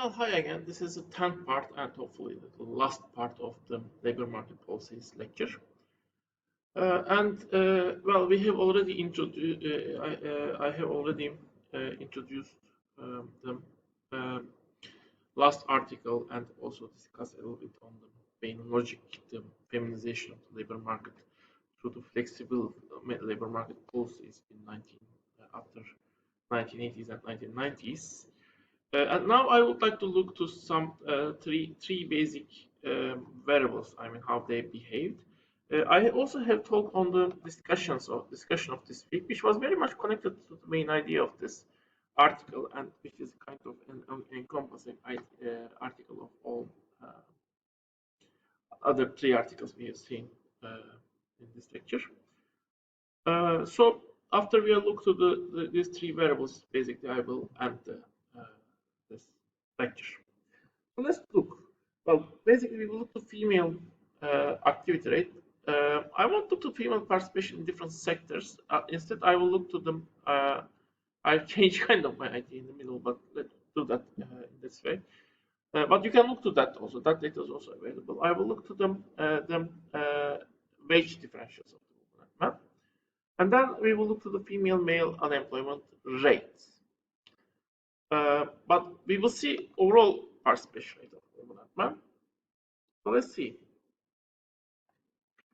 Well, hi again. This is the 10th part and hopefully the last part of the labor market policies lecture. Well, we have already introduced. I have already introduced the last article and also discussed a little bit on the main logic, the feminization of the labor market through the flexible labor market policies in after 1980s and 1990s. And now I would like to look to some three basic variables. I mean, how they behaved. I also have talked on the discussion of this week, which was very much connected to the main idea of this article, and which is kind of an encompassing article of all other three articles we have seen in this lecture. So after we have looked to these three variables, basically I will end this lecture. So let's look. Well, basically we will look to female activity rate. I won't look to female participation in different sectors. Instead, I will look to them. I've changed kind of my idea in the middle, but let's do that in this way. But you can look to that also. That data is also available. I will look to them wage differentials of the women and men. And then we will look to the female-male unemployment rates. But we will see overall participation rate of women and men. So let's see.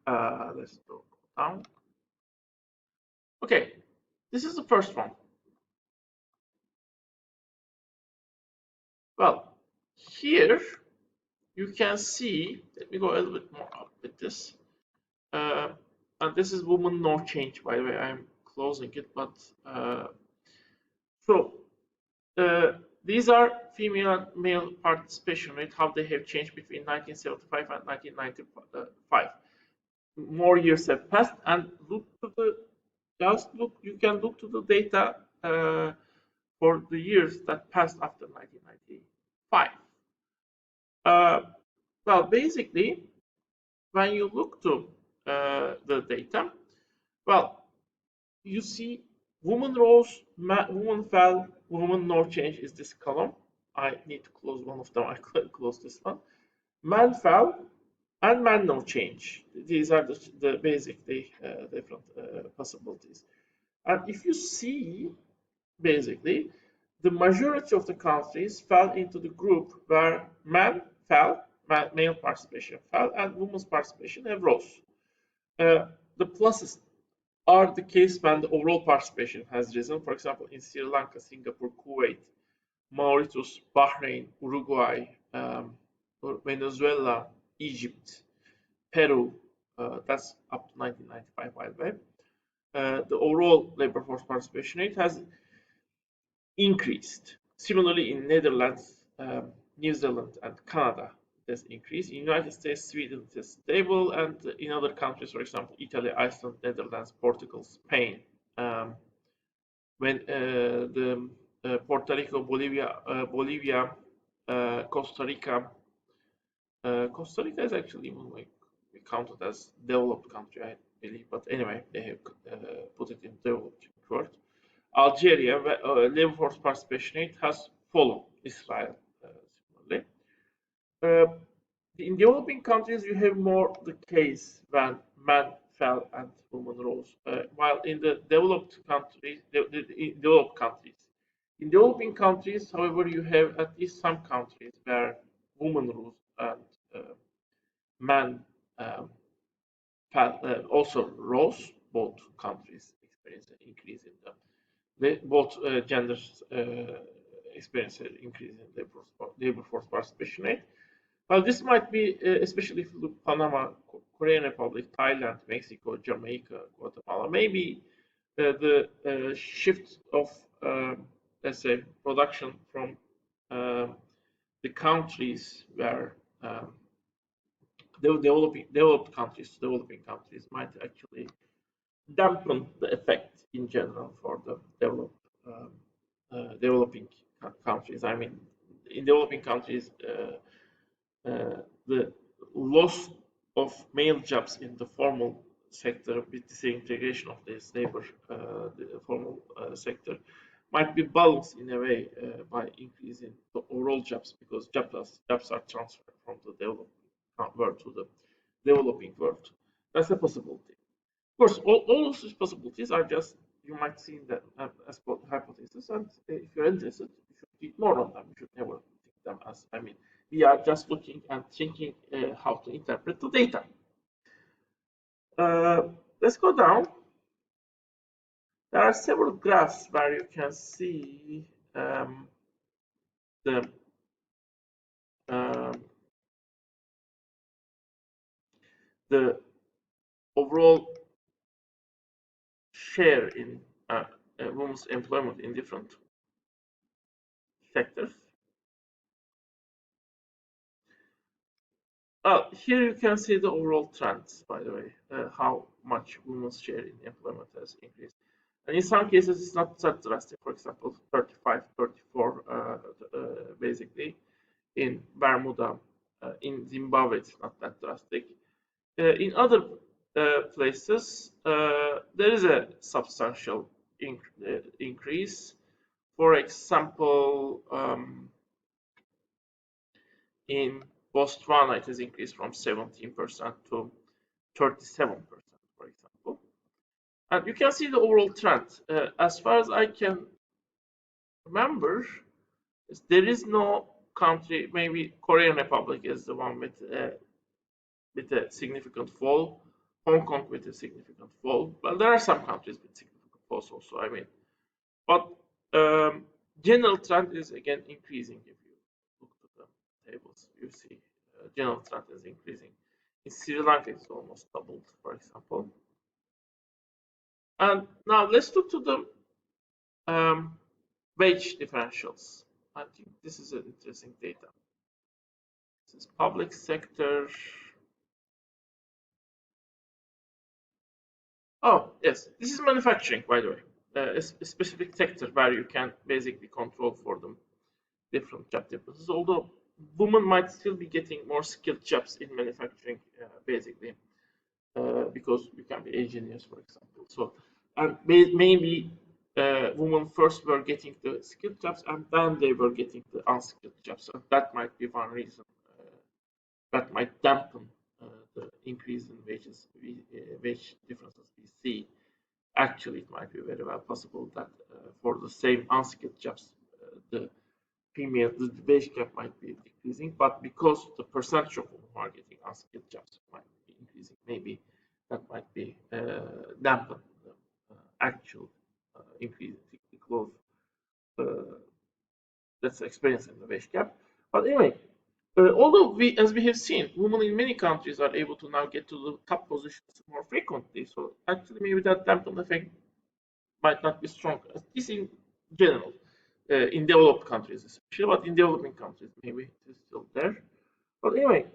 Let's go down. Okay, this is the first one. Well, here you can see, let me go a little bit more up with this. And this is woman no change, by the way. I'm closing it, but these are female and male participation rate, how they have changed between 1975 and 1995. More years have passed, and look to the you can look to the data for the years that passed after 1995. Well, basically, when you look to the data, well, you see woman rose, woman fell, woman no change is this column. I need to close one of them. I close this one. Man fell and man no change. These are the basically different possibilities. And if you see, basically, the majority of the countries fell into the group where man fell, male participation fell, and women's participation have rose. The pluses are the case when the overall participation has risen. For example, in Sri Lanka, Singapore, Kuwait, Mauritius, Bahrain, Uruguay, Venezuela, Egypt, Peru. That's up to 1995, by the way. The overall labor force participation rate has increased. Similarly, in Netherlands, New Zealand, and Canada, it has increased. In United States, Sweden, it is stable, and in other countries, for example, Italy, Iceland, Netherlands, Portugal, Spain, when the Puerto Rico, Bolivia, Costa Rica. Costa Rica is actually counted as developed country, I believe, but anyway, they have put it in developed word. Algeria, labor force participation rate has fallen. Israel, similarly. In developing countries, you have more the case when men fell and women rose, while in the developed countries, in developing countries, however, you have at least some countries where women rose and men also rose. Both countries experience an increase in both genders experience an increase in labor force participation rate. Well, this might be, especially if you look Panama, Korean Republic, Thailand, Mexico, Jamaica, Guatemala, maybe the shift of, let's say, production from the countries where developed countries to developing countries might actually dampen the effect in general for the developing countries. I mean, in developing countries, the loss of male jobs in the formal sector with the integration of this labor, the formal sector, might be balanced in a way by increasing the overall jobs, because jobs are transferred from the developing world to the developing world. That's a possibility. Of course, all of these possibilities are just, you might see that as hypothesis, and if you're interested, you should read more on them. You should never think them as, I mean, we are just looking and thinking how to interpret the data. Let's go down. There are several graphs where you can see the um, the overall share in women's employment in different sectors. Here you can see the overall trends, by the way, how much women's share in employment has increased. And in some cases, it's not that drastic. For example, 35, 34, basically. In Bermuda, in Zimbabwe, it's not that drastic. In other places, there is a substantial increase. For example, in Botswana, it has increased from 17% to 37%, for example. And you can see the overall trend. As far as I can remember, there is no country, maybe Korean Republic is the one with a significant fall, Hong Kong with a significant fall. Well, there are some countries with significant falls also, I mean. But general trend is again increasing. If you look to the tables, you see general trend is increasing. In Sri Lanka, it's almost doubled, for example. And now let's look to the wage differentials. I think this is an interesting data. This is public sector. Oh, yes, this is manufacturing, by the way. A specific sector where you can basically control for them different job differences. Although women might still be getting more skilled jobs in manufacturing, basically, because you can be engineers, for example. So, and maybe women first were getting the skilled jobs, and then they were getting the unskilled jobs. And that might be one reason that might dampen the increase in wages, wage differences we see. Actually, it might be very well possible that for the same unskilled jobs, the wage gap might be decreasing, but because the percentage of women who are getting unskilled jobs might be increasing, maybe that might be dampen the actual increase close that's experienced in the wage gap. But anyway, although as we have seen, women in many countries are able to now get to the top positions more frequently. So actually, maybe that dampen effect might not be strong. At least in general, in developed countries especially, but in developing countries, maybe it is still there. But anyway,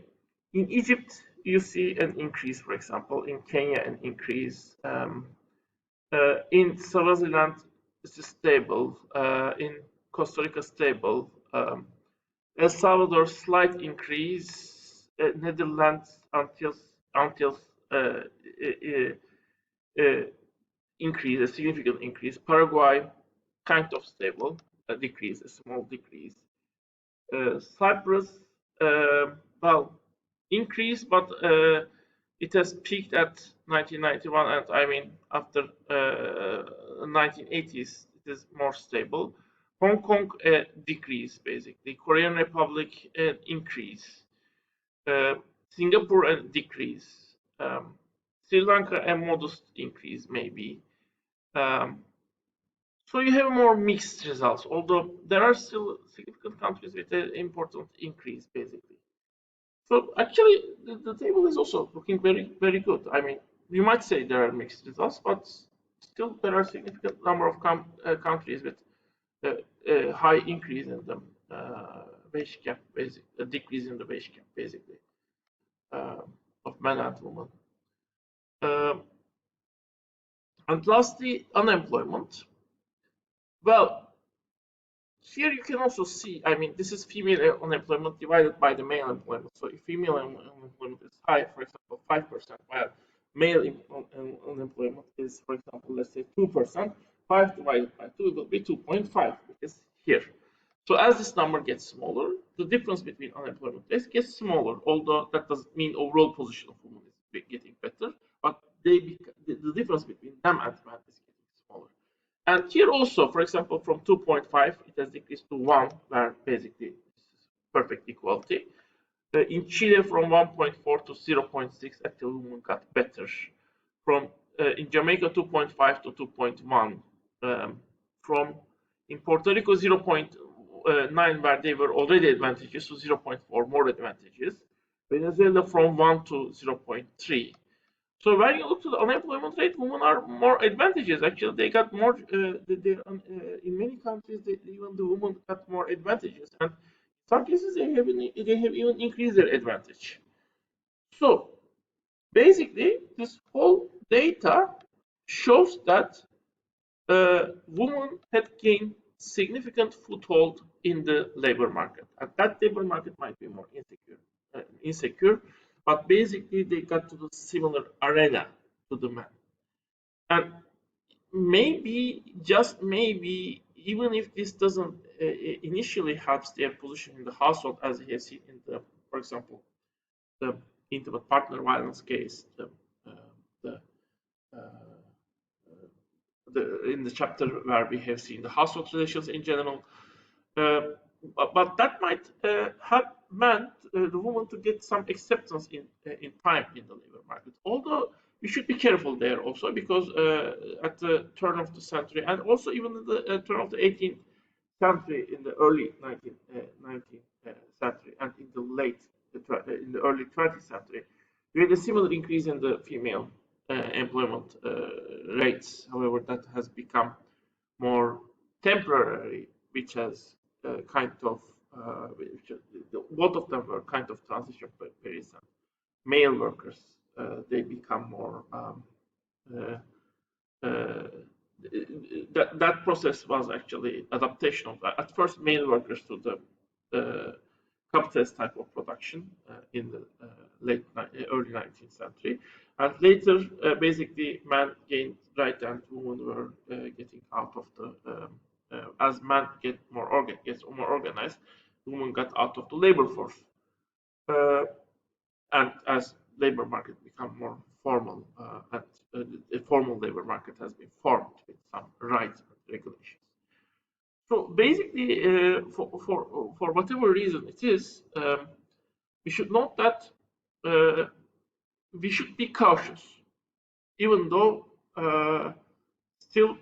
in Egypt, you see an increase, for example. In Kenya, an increase. In Swaziland, it's stable. In Costa Rica, stable. El Salvador, slight increase. Netherlands, until increase, a significant increase. Paraguay, kind of stable, a decrease, a small decrease. Cyprus, well, increase, but it has peaked at 1991, and I mean after 1980s, it is more stable. Hong Kong, decrease basically. Korean Republic, increase. Singapore, a decrease. Sri Lanka, a modest increase maybe. So you have more mixed results, although there are still significant countries with an important increase, basically. So actually, the table is also looking very, very good. I mean, you might say there are mixed results, but still there are significant number of countries with a high increase in the wage gap, basically, a decrease in the wage gap, basically, of men and women. And lastly, unemployment. Well, here you can also see, I mean, this is female unemployment divided by the male employment. So if female unemployment is high, for example, 5%, while male unemployment is, for example, let's say 2%. 5 divided by 2 will be 2.5, because here. So as this number gets smaller, the difference between unemployment rates gets smaller, although that doesn't mean overall position of women is getting better, but the difference between them and men is getting smaller. And here also, for example, from 2.5, it has decreased to 1, where basically this is perfect equality. In Chile, from 1.4 to 0.6, actually women got better. From in Jamaica, 2.5 to 2.1. From in Puerto Rico, 0.9, where they were already advantageous, to 0.4 more advantages. Venezuela from 1 to 0.3. So when you look to the unemployment rate, women are more advantages. Actually, they got more. In many countries, even the women got more advantages, and in some cases they have even increased their advantage. So basically, this whole data shows that women had gained significant foothold in the labor market, and that labor market might be more insecure, but basically they got to the similar arena to the men. And maybe, just maybe, even if this doesn't initially helps their position in the household, as we have seen in the, for example, the intimate partner violence case, the uh, in the chapter where we have seen the household relations in general. But that might have meant the woman to get some acceptance in time in the labor market. Although we should be careful there also, because at the turn of the century, and also even in the turn of the 18th century, in the early 19th century, and in the early 20th century, we had a similar increase in the female employment rates. However, that has become more temporary, which has kind of both of them were kind of transition periods. Male workers, they become more that process was actually adaptation of that. At first, male workers to the capitalist type of production in the early 19th century, and later basically men gained right, and women were getting out of the as men gets more organized, women got out of the labor force, and as labor market become more formal, and the formal labor market has been formed with some rights and regulations. So basically, for whatever reason it is, we should note that we should be cautious, even though still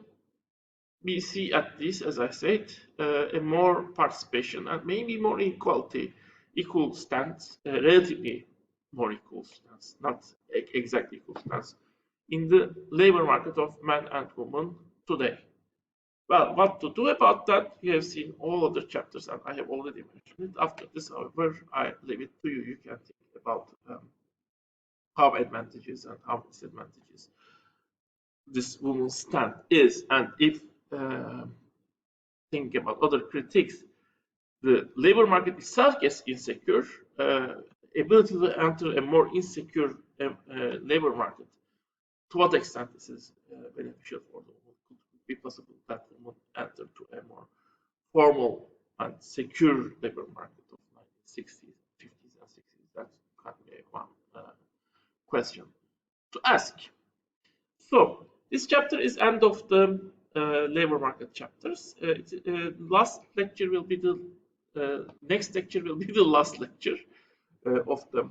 we see, at least as I said, a more participation and maybe more equal stance, relatively more equal stance, not exactly equal stance, in the labor market of men and women today. Well, what to do about that, you have seen all other chapters, and I have already mentioned it. After this, however, I leave it to you. You can think about how advantages and how disadvantages this woman's stand is, and if thinking about other critiques, the labor market itself gets insecure, ability to enter a more insecure labor market, to what extent this is beneficial for the woman? Could it be possible that women enter to a more formal and secure labor market of 1960s, 50s, and 60s? That can be one question to ask. So this chapter is end of the labor market chapters. Last lecture will be the next lecture will be the last lecture of the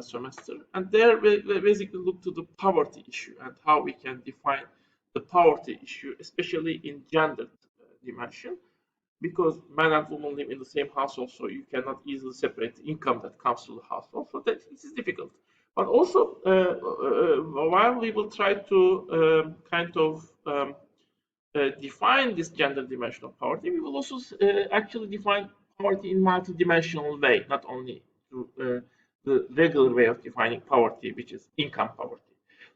semester, and there we basically look to the poverty issue and how we can define the poverty issue, especially in gendered dimension, because men and women live in the same household, so you cannot easily separate the income that comes to the household. So that this is difficult. But also, while we will try to kind of define this gender dimension of poverty, we will also actually define poverty in multidimensional way, not only through the regular way of defining poverty, which is income poverty.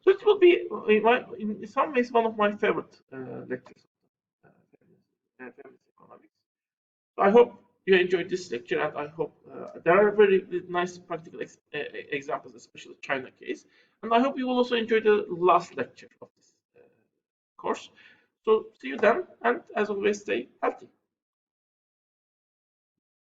So it will be, in some ways, one of my favorite lectures of feminist economics. So I hope you enjoyed this lecture, and I hope there are very nice practical examples, especially China case. And I hope you will also enjoy the last lecture of this course. So see you then, and as always, stay healthy.